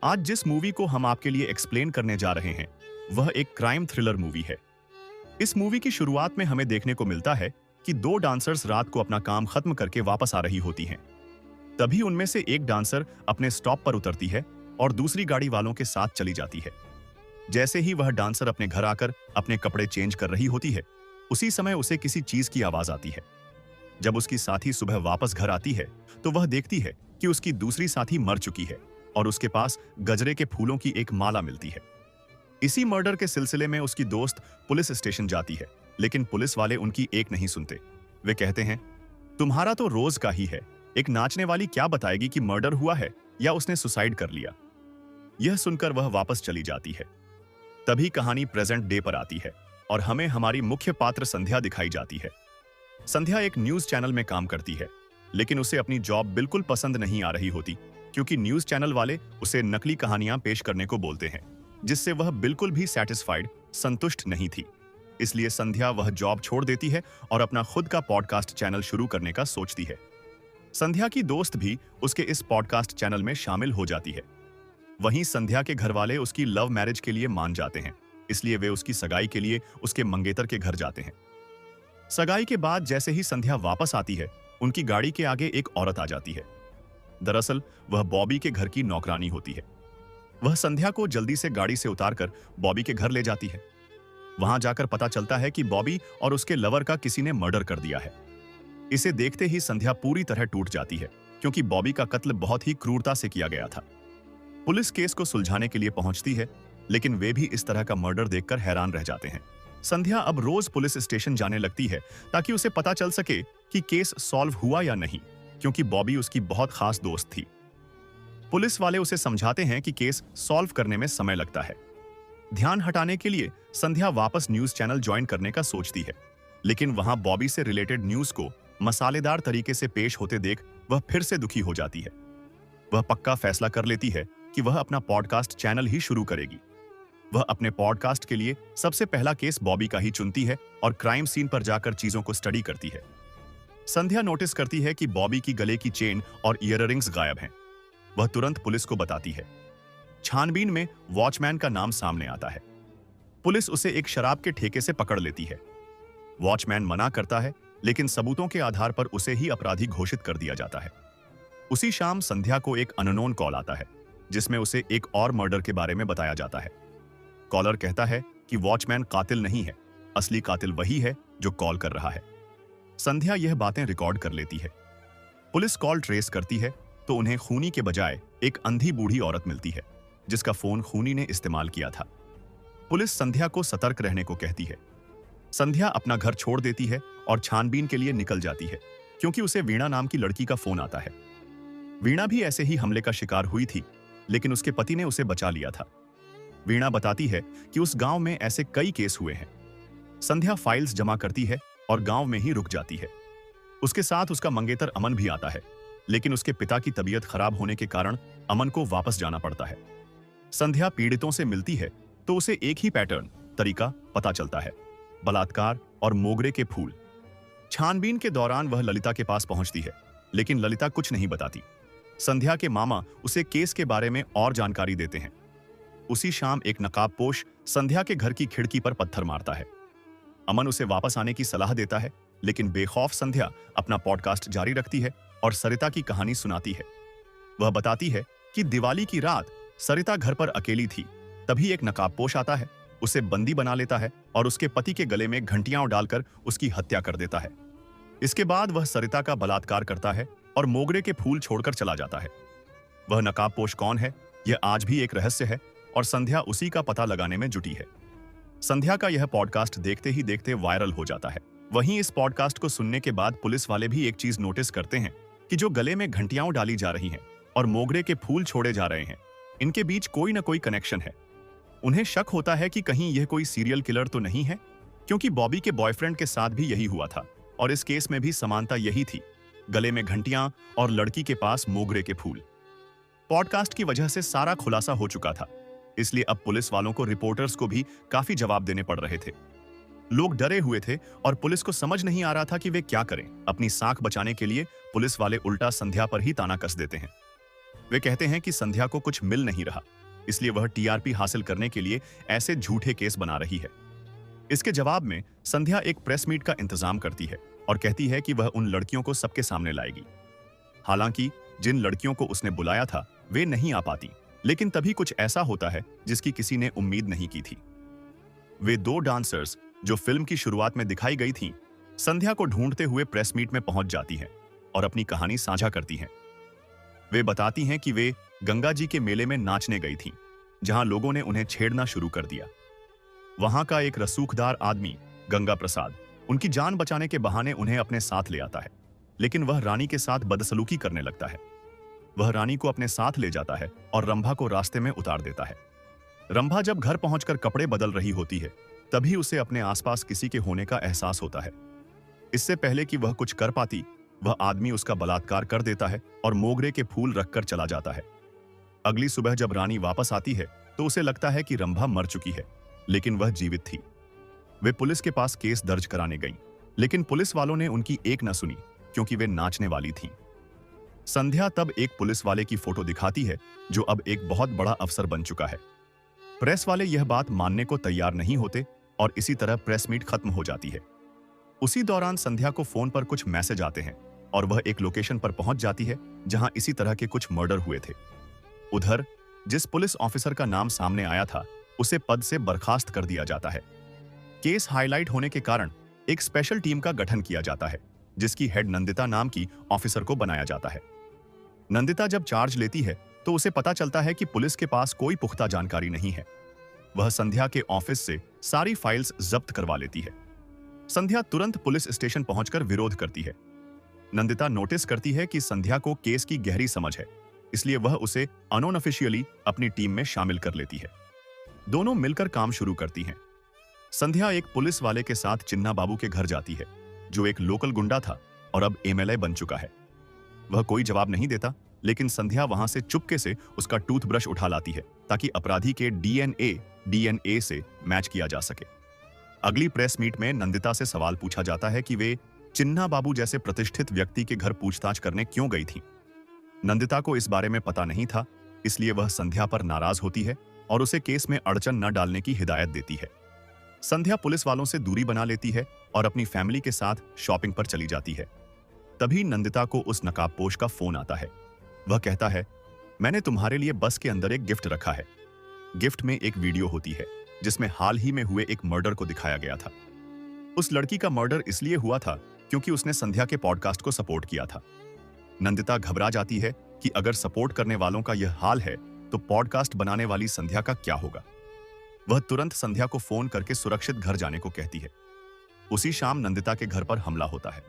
आज जिस मूवी को हम आपके लिए एक्सप्लेन करने जा रहे हैं वह एक क्राइम थ्रिलर मूवी है। इस मूवी की शुरुआत में हमें देखने को मिलता है कि दो डांसर्स रात को अपना काम खत्म करके वापस आ रही होती हैं। तभी उनमें से एक डांसर अपने स्टॉप पर उतरती है और दूसरी गाड़ी वालों के साथ चली जाती है। जैसे ही वह डांसर अपने घर आकर अपने कपड़े चेंज कर रही होती है, उसी समय उसे किसी चीज की आवाज आती है। जब उसकी साथी सुबह वापस घर आती है तो वह देखती है कि उसकी दूसरी साथी मर चुकी है और उसके पास गजरे के फूलों की एक माला मिलती है। इसी मर्डर के सिलसिले में उसकी दोस्त पुलिस स्टेशन जाती है, लेकिन पुलिस वाले उनकी एक नहीं सुनते। वे कहते हैं, तुम्हारा तो रोज का ही है, एक नाचने वाली क्या बताएगी कि मर्डर हुआ है या उसने सुसाइड कर लिया। यह सुनकर वह वापस चली जाती है। तभी कहानी प्रेजेंट डे पर आती है और हमें हमारी मुख्य पात्र संध्या दिखाई जाती है। संध्या एक न्यूज चैनल में काम करती है, लेकिन उसे अपनी जॉब बिल्कुल पसंद नहीं आ रही होती, क्योंकि न्यूज चैनल वाले उसे नकली कहानियां पेश करने को बोलते हैं, जिससे वह बिल्कुल भी सैटिस्फाइड, संतुष्ट नहीं थी। इसलिए संध्या वह जॉब छोड़ देती है और अपना खुद का पॉडकास्ट चैनल शुरू करने का सोचती है। संध्या की दोस्त भी उसके इस पॉडकास्ट चैनल में शामिल हो जाती है। वहीं संध्या के घर वाले उसकी लव मैरिज के लिए मान जाते हैं, इसलिए वे उसकी सगाई के लिए उसके मंगेतर के घर जाते हैं। सगाई के बाद जैसे ही संध्या वापस आती है, उनकी गाड़ी के आगे एक औरत आ जाती है। दरअसल वह बॉबी के घर की नौकरानी होती है। वह संध्या को जल्दी से गाड़ी से उतारकर बॉबी के घर ले जाती है। वहां जाकर पता चलता है कि बॉबी और उसके लवर का किसी ने मर्डर कर दिया है। इसे देखते ही संध्या पूरी तरह टूट जाती है, क्योंकि बॉबी का कत्ल बहुत ही क्रूरता से किया गया था। पुलिस केस को सुलझाने के लिए पहुंचती है, लेकिन वे भी इस तरह का मर्डर देखकर हैरान रह जाते हैं। संध्या अब रोज पुलिस स्टेशन जाने लगती है ताकि उसे पता चल सके कि केस सॉल्व हुआ या नहीं, क्योंकि बॉबी उसकी बहुत खास दोस्त थी। पुलिस वाले उसे समझाते हैं कि केस सॉल्व करने में समय लगता है। ध्यान हटाने के लिए संध्या वापस न्यूज चैनल ज्वाइन करने का सोचती है, लेकिन वहां बॉबी से रिलेटेड न्यूज को मसालेदार तरीके से पेश होते देख वह फिर से दुखी हो जाती है। वह पक्का फैसला कर लेती है कि वह अपना पॉडकास्ट चैनल ही शुरू करेगी। वह अपने पॉडकास्ट के लिए सबसे पहला केस बॉबी का ही चुनती है और क्राइम सीन पर जाकर चीजों को स्टडी करती है। संध्या नोटिस करती है कि बॉबी की गले की चेन और ईयररिंग्स गायब हैं। वह तुरंत पुलिस को बताती है। छानबीन में वॉचमैन का नाम सामने आता है। पुलिस उसे एक शराब के ठेके से पकड़ लेती है। वॉचमैन मना करता है, लेकिन सबूतों के आधार पर उसे ही अपराधी घोषित कर दिया जाता है। उसी शाम संध्या को एक अननोन कॉल आता है, जिसमें उसे एक और मर्डर के बारे में बताया जाता है। कॉलर कहता है कि वॉचमैन कातिल नहीं है, असली कातिल वही है जो कॉल कर रहा है। संध्या यह बातें रिकॉर्ड कर लेती है। पुलिस कॉल ट्रेस करती है तो उन्हें खूनी के बजाय एक अंधी बूढ़ी औरत मिलती है, जिसका फोन खूनी ने इस्तेमाल किया था। पुलिस संध्या को सतर्क रहने को कहती है। संध्या अपना घर छोड़ देती है और छानबीन के लिए निकल जाती है, क्योंकि उसे वीणा नाम की लड़की का फोन आता है। वीणा भी ऐसे ही हमले का शिकार हुई थी, लेकिन उसके पति ने उसे बचा लिया था। वीणा बताती है कि उस गांव में ऐसे कई केस हुए हैं। संध्या फाइल्स जमा करती है और गांव में ही रुक जाती है। उसके साथ उसका मंगेतर अमन भी आता है, लेकिन उसके पिता की तबीयत खराब होने के कारण अमन को वापस जाना पड़ता है। संध्या पीड़ितों से मिलती है तो उसे एक ही पैटर्न, तरीका पता चलता है, बलात्कार और मोगरे के फूल। छानबीन के दौरान वह ललिता के पास पहुंचती है, लेकिन ललिता कुछ नहीं बताती। संध्या के मामा उसे केस के बारे में और जानकारी देते हैं। उसी शाम एक नकाबपोश संध्या के घर की खिड़की पर पत्थर मारता है। अमन उसे वापस आने की सलाह देता है, लेकिन बेखौफ संध्या अपना पॉडकास्ट जारी रखती है और सरिता की कहानी सुनाती है। वह बताती है कि दिवाली की रात सरिता घर पर अकेली थी। तभी एक नकाबपोश आता है, उसे बंदी बना लेता है और उसके पति के गले में घंटियां डालकर उसकी हत्या कर देता है। इसके बाद वह सरिता का बलात्कार करता है और मोगरे के फूल छोड़कर चला जाता है। वह नकाबपोश कौन है, यह आज भी एक रहस्य है और संध्या उसी का पता लगाने में जुटी है। संध्या का यह पॉडकास्ट देखते ही देखते वायरल हो जाता है। वहीं इस पॉडकास्ट को सुनने के बाद पुलिस वाले भी एक चीज नोटिस करते हैं कि जो गले में घंटियां डाली जा रही हैं और मोगरे के फूल छोड़े जा रहे हैं, इनके बीच कोई ना कोई कनेक्शन है। उन्हें शक होता है कि कहीं यह कोई सीरियल किलर तो नहीं है, क्योंकि बॉबी के बॉयफ्रेंड के साथ भी यही हुआ था और इस केस में भी समानता यही थी, गले में घंटियां और लड़की के पास मोगरे के फूल। पॉडकास्ट की वजह से सारा खुलासा हो चुका था, इसलिए अब पुलिस वालों को रिपोर्टर्स को भी काफी जवाब देने पड़ रहे थे। लोग डरे हुए थे और पुलिस को समझ नहीं आ रहा था कि वे क्या करें। अपनी साख बचाने के लिए पुलिस वाले उल्टा संध्या पर ही ताना कस देते हैं। वे कहते हैं कि संध्या को कुछ मिल नहीं रहा, इसलिए वह टीआरपी हासिल करने के लिए ऐसे झूठे केस बना रही है। इसके जवाब में संध्या एक प्रेस मीट का इंतजाम करती है और कहती है कि वह उन लड़कियों को सबके सामने लाएगी। हालांकि जिन लड़कियों को उसने बुलाया था वे नहीं आ पाती, लेकिन तभी कुछ ऐसा होता है जिसकी किसी ने उम्मीद नहीं की थी। वे दो डांसर्स जो फिल्म की शुरुआत में दिखाई गई थीं, संध्या को ढूंढते हुए प्रेस मीट में पहुंच जाती हैं और अपनी कहानी साझा करती हैं। वे बताती हैं कि वे गंगा जी के मेले में नाचने गई थीं, जहां लोगों ने उन्हें छेड़ना शुरू कर दिया। वहां का एक रसूखदार आदमी गंगा प्रसाद उनकी जान बचाने के बहाने उन्हें अपने साथ ले आता है, लेकिन वह रानी के साथ बदसलूकी करने लगता है। वह रानी को अपने साथ ले जाता है और रंभा को रास्ते में उतार देता है। रंभा जब घर पहुंचकर कपड़े बदल रही होती है, तभी उसे अपने आसपास किसी के होने का एहसास होता है। इससे पहले कि वह कुछ कर पाती, वह आदमी उसका बलात्कार कर देता है और मोगरे के फूल रखकर चला जाता है। अगली सुबह जब रानी वापस आती है तो उसे लगता है कि रंभा मर चुकी है, लेकिन वह जीवित थी। वे पुलिस के पास केस दर्ज कराने गईं, लेकिन पुलिस वालों ने उनकी एक न सुनी क्योंकि वे नाचने वाली थीं। संध्या तब एक पुलिस वाले की फोटो दिखाती है जो अब एक बहुत बड़ा अफसर बन चुका है। प्रेस वाले यह बात मानने को तैयार नहीं होते और इसी तरह प्रेस मीट खत्म हो जाती है। उसी दौरान संध्या को फोन पर कुछ मैसेज आते हैं और वह एक लोकेशन पर पहुंच जाती है जहां इसी तरह के कुछ मर्डर हुए थे। उधर जिस पुलिस ऑफिसर का नाम सामने आया था उसे पद से बर्खास्त कर दिया जाता है। केस हाईलाइट होने के कारण एक स्पेशल टीम का गठन किया जाता है, जिसकी हेड नंदिता नाम की ऑफिसर को बनाया जाता है। नंदिता जब चार्ज लेती है तो उसे पता चलता है कि पुलिस के पास कोई पुख्ता जानकारी नहीं है। वह संध्या के ऑफिस से सारी फाइल्स जब्त करवा लेती है। संध्या तुरंत पुलिस स्टेशन पहुंचकर विरोध करती है। नंदिता नोटिस करती है कि संध्या को केस की गहरी समझ है, इसलिए वह उसे अनऑफिशियली अपनी टीम में शामिल कर लेती है। दोनों मिलकर काम शुरू करती हैं। संध्या एक पुलिस वाले के साथ चिन्ना बाबू के घर जाती है, जो एक लोकल गुंडा था और अब एमएलए बन चुका है। वह कोई जवाब नहीं देता, लेकिन संध्या वहां से चुपके से उसका टूथब्रश उठा लाती है ताकि अपराधी के डीएनए से मैच किया जा सके। अगली प्रेस मीट में नंदिता से सवाल पूछा जाता है कि वे चिन्ना बाबू जैसे प्रतिष्ठित व्यक्ति के घर पूछताछ करने क्यों गई थी। नंदिता को इस बारे में पता नहीं था, इसलिए वह संध्या पर नाराज होती है और उसे केस में अड़चन न डालने की हिदायत देती है। संध्या पुलिस वालों से दूरी बना लेती है और अपनी फैमिली के साथ शॉपिंग पर चली जाती है। तभी नंदिता को उस नकाबपोश का फोन आता है। वह कहता है, मैंने तुम्हारे लिए बस के अंदर एक गिफ्ट रखा है। गिफ्ट में एक वीडियो होती है जिसमें हाल ही में हुए एक मर्डर को दिखाया गया था। उस लड़की का मर्डर इसलिए हुआ था क्योंकि उसने संध्या के पॉडकास्ट को सपोर्ट किया था। नंदिता घबरा जाती है कि अगर सपोर्ट करने वालों का यह हाल है तो पॉडकास्ट बनाने वाली संध्या का क्या होगा। वह तुरंत संध्या को फोन करके सुरक्षित घर जाने को कहती है। उसी शाम नंदिता के घर पर हमला होता है।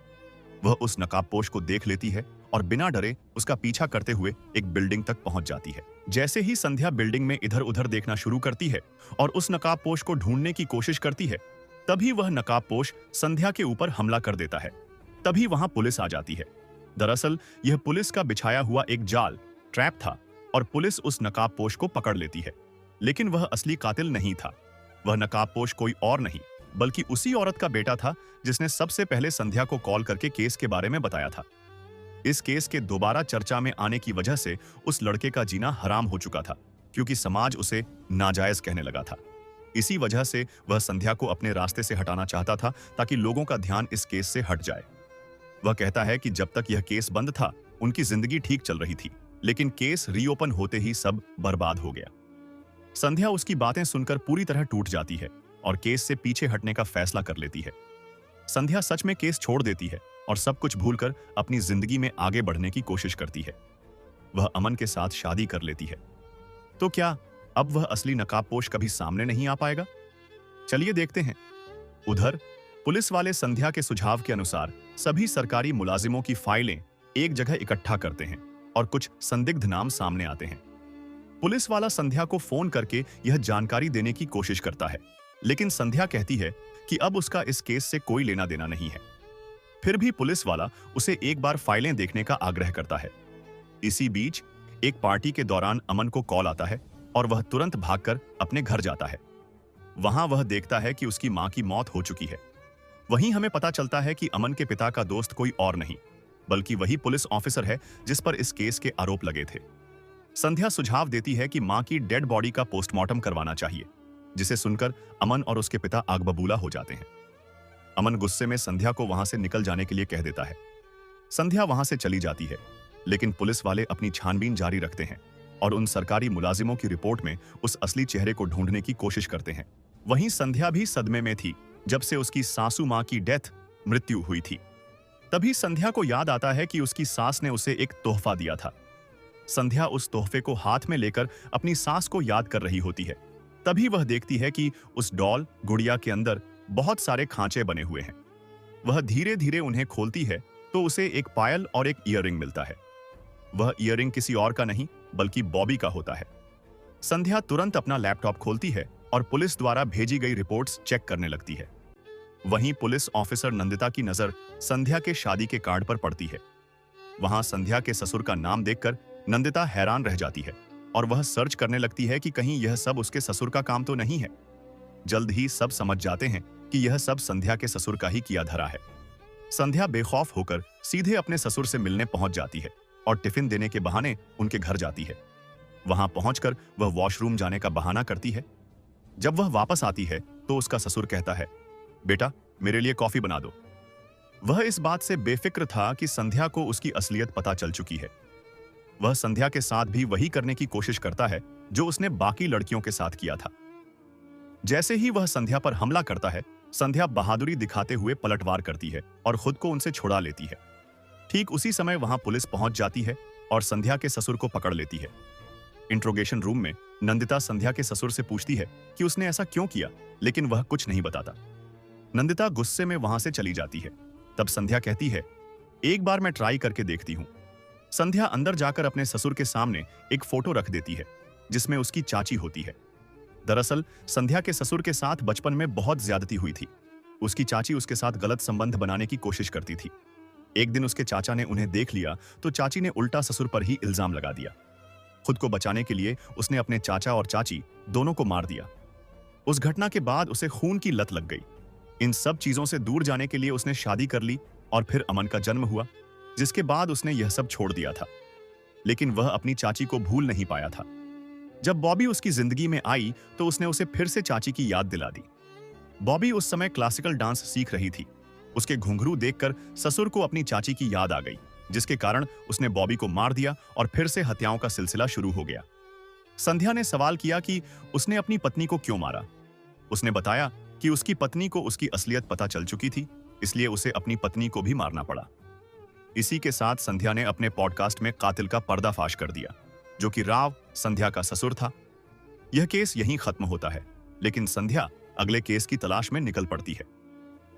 वह उस नकाबपोश को देख लेती है और बिना डरे उसका पीछा करते हुए एक बिल्डिंग तक पहुंच जाती है। जैसे ही संध्या बिल्डिंग में इधर उधर देखना शुरू करती है और उस नकाबपोश को ढूंढने की कोशिश करती है, तभी वह नकाबपोश संध्या के ऊपर हमला कर देता है। तभी वहां पुलिस आ जाती है। दरअसल यह पुलिस का बिछाया हुआ एक जाल ट्रैप था और पुलिस उस नकाबपोश को पकड़ लेती है, लेकिन वह असली कातिल नहीं था। वह नकाबपोश कोई और नहीं बल्कि उसी औरत का बेटा था जिसने सबसे पहले संध्या को कॉल करके केस के बारे में बताया था। इस केस के दोबारा चर्चा में आने की वजह से उस लड़के का जीना हराम हो चुका था, क्योंकि समाज उसे नाजायज कहने लगा था। इसी वजह से वह संध्या को अपने रास्ते से हटाना चाहता था ताकि लोगों का ध्यान इस केस से हट जाए। वह कहता है कि जब तक यह केस बंद था उनकी जिंदगी ठीक चल रही थी, लेकिन केस रीओपन होते ही सब बर्बाद हो गया। संध्या उसकी बातें सुनकर पूरी तरह टूट जाती है और केस से पीछे हटने का फैसला कर लेती है। संध्या सच में केस छोड़ देती है और सब कुछ भूलकर अपनी जिंदगी में आगे बढ़ने की कोशिश करती है। वह अमन के साथ शादी कर लेती है। तो क्या अब वह असली नकाबपोश कभी सामने नहीं आ पाएगा? चलिए देखते हैं। उधर पुलिस वाले संध्या के सुझाव के अनुसार सभी सरकारी मुलाजिमों की फाइलें एक जगह इकट्ठा करते हैं और कुछ संदिग्ध नाम सामने आते हैं। पुलिस वाला संध्या को फोन करके यह जानकारी देने की कोशिश करता है, लेकिन संध्या कहती है कि अब उसका इस केस से कोई लेना देना नहीं है। फिर भी पुलिस वाला उसे एक बार फाइलें देखने का आग्रह करता है। इसी बीच एक पार्टी के दौरान अमन को कॉल आता है और वह तुरंत भागकर अपने घर जाता है। वहां वह देखता है कि उसकी मां की मौत हो चुकी है। वहीं हमें पता चलता है कि अमन के पिता का दोस्त कोई और नहीं बल्कि वही पुलिस ऑफिसर है जिस पर इस केस के आरोप लगे थे। संध्या सुझाव देती है कि मां की डेड बॉडी का पोस्टमार्टम करवाना चाहिए, जिसे सुनकर अमन और उसके पिता आग बबूला हो जाते हैं। अमन गुस्से में संध्या को वहां से निकल जाने के लिए कह देता है। संध्या वहां से चली जाती है, लेकिन पुलिस वाले अपनी छानबीन जारी रखते हैं और उन सरकारी मुलाजिमों की रिपोर्ट में उस असली चेहरे को ढूंढने की कोशिश करते हैं। वहीं संध्या भी सदमे में थी जब से उसकी सासू मां की मृत्यु हुई थी। तभी संध्या को याद आता है कि उसकी सास ने उसे एक तोहफा दिया था। संध्या उस तोहफे को हाथ में लेकर अपनी सास को याद कर रही होती है। तभी वह देखती है कि उस डॉल गुड़िया के अंदर बहुत सारे खांचे बने हुए हैं। वह धीरे धीरे उन्हें खोलती है तो उसे एक पायल और एक ईयररिंग मिलता है। वह ईयररिंग किसी और का नहीं बल्कि बॉबी का होता है। संध्या तुरंत अपना लैपटॉप खोलती है और पुलिस द्वारा भेजी गई रिपोर्ट्स चेक करने लगती है। वहीं पुलिस ऑफिसर नंदिता की नजर संध्या के शादी के कार्ड पर पड़ती है। वहां संध्या के ससुर का नाम देखकर नंदिता हैरान रह जाती है और वह सर्च करने लगती है कि कहीं यह सब उसके ससुर का काम तो नहीं है। जल्द ही सब समझ जाते हैं कि यह सब संध्या के ससुर का ही किया धरा है। संध्या बेखौफ होकर सीधे अपने ससुर से मिलने पहुंच जाती है और टिफिन देने के बहाने उनके घर जाती है। वहां पहुंचकर वह वॉशरूम जाने का बहाना करती है। जब वह वापस आती है तो उसका ससुर कहता है, बेटा मेरे लिए कॉफी बना दो। वह इस बात से बेफिक्र था कि संध्या को उसकी असलियत पता चल चुकी है। वह संध्या के साथ भी वही करने की कोशिश करता है जो उसने बाकी लड़कियों के साथ किया था। जैसे ही वह संध्या पर हमला करता है, संध्या बहादुरी दिखाते हुए पलटवार करती है और खुद को उनसे छुड़ा लेती है। ठीक उसी समय वहां पुलिस पहुंच जाती है और संध्या के ससुर को पकड़ लेती है। इंट्रोगेशन रूम में नंदिता संध्या के ससुर से पूछती है कि उसने ऐसा क्यों किया, लेकिन वह कुछ नहीं बताता। नंदिता गुस्से में वहां से चली जाती है। तब संध्या कहती है, एक बार मैं ट्राई करके देखती हूं। संध्या अंदर जाकर अपने ससुर के सामने एक फोटो रख देती है जिसमें उसकी चाची होती है। दरअसल संध्या के ससुर के साथ बचपन में बहुत ज्यादती हुई थी। उसकी चाची उसके साथ गलत संबंध बनाने की कोशिश करती थी। एक दिन उसके चाचा ने उन्हें देख लिया तो चाची ने उल्टा ससुर पर ही इल्जाम लगा दिया। खुद को बचाने के लिए उसने अपने चाचा और चाची दोनों को मार दिया। उस घटना के बाद उसे खून की लत लग गई। इन सब चीजों से दूर जाने के लिए उसने शादी कर ली और फिर अमन का जन्म हुआ, जिसके बाद उसने यह सब छोड़ दिया था। लेकिन वह अपनी चाची को भूल नहीं पाया था। जब बॉबी उसकी जिंदगी में आई तो उसने उसे फिर से चाची की याद दिला दी। बॉबी उस समय क्लासिकल डांस सीख रही थी। उसके घुंघरू देखकर ससुर को अपनी चाची की याद आ गई, जिसके कारण उसने बॉबी को मार दिया और फिर से हत्याओं का सिलसिला शुरू हो गया। संध्या ने सवाल किया कि उसने अपनी पत्नी को क्यों मारा। उसने बताया कि उसकी पत्नी को उसकी असलियत पता चल चुकी थी, इसलिए उसे अपनी पत्नी को भी मारना पड़ा। इसी के साथ संध्या ने अपने पॉडकास्ट में कातिल का पर्दाफाश कर दिया, जो कि राव संध्या का ससुर था। यह केस यहीं खत्म होता है, लेकिन संध्या अगले केस की तलाश में निकल पड़ती है।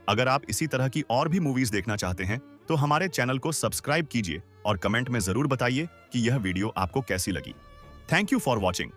अगर आप इसी तरह की और भी मूवीज देखना चाहते हैं तो हमारे चैनल को सब्सक्राइब कीजिए और कमेंट में जरूर बताइए कि यह वीडियो आपको कैसी लगी। Thank you for watching.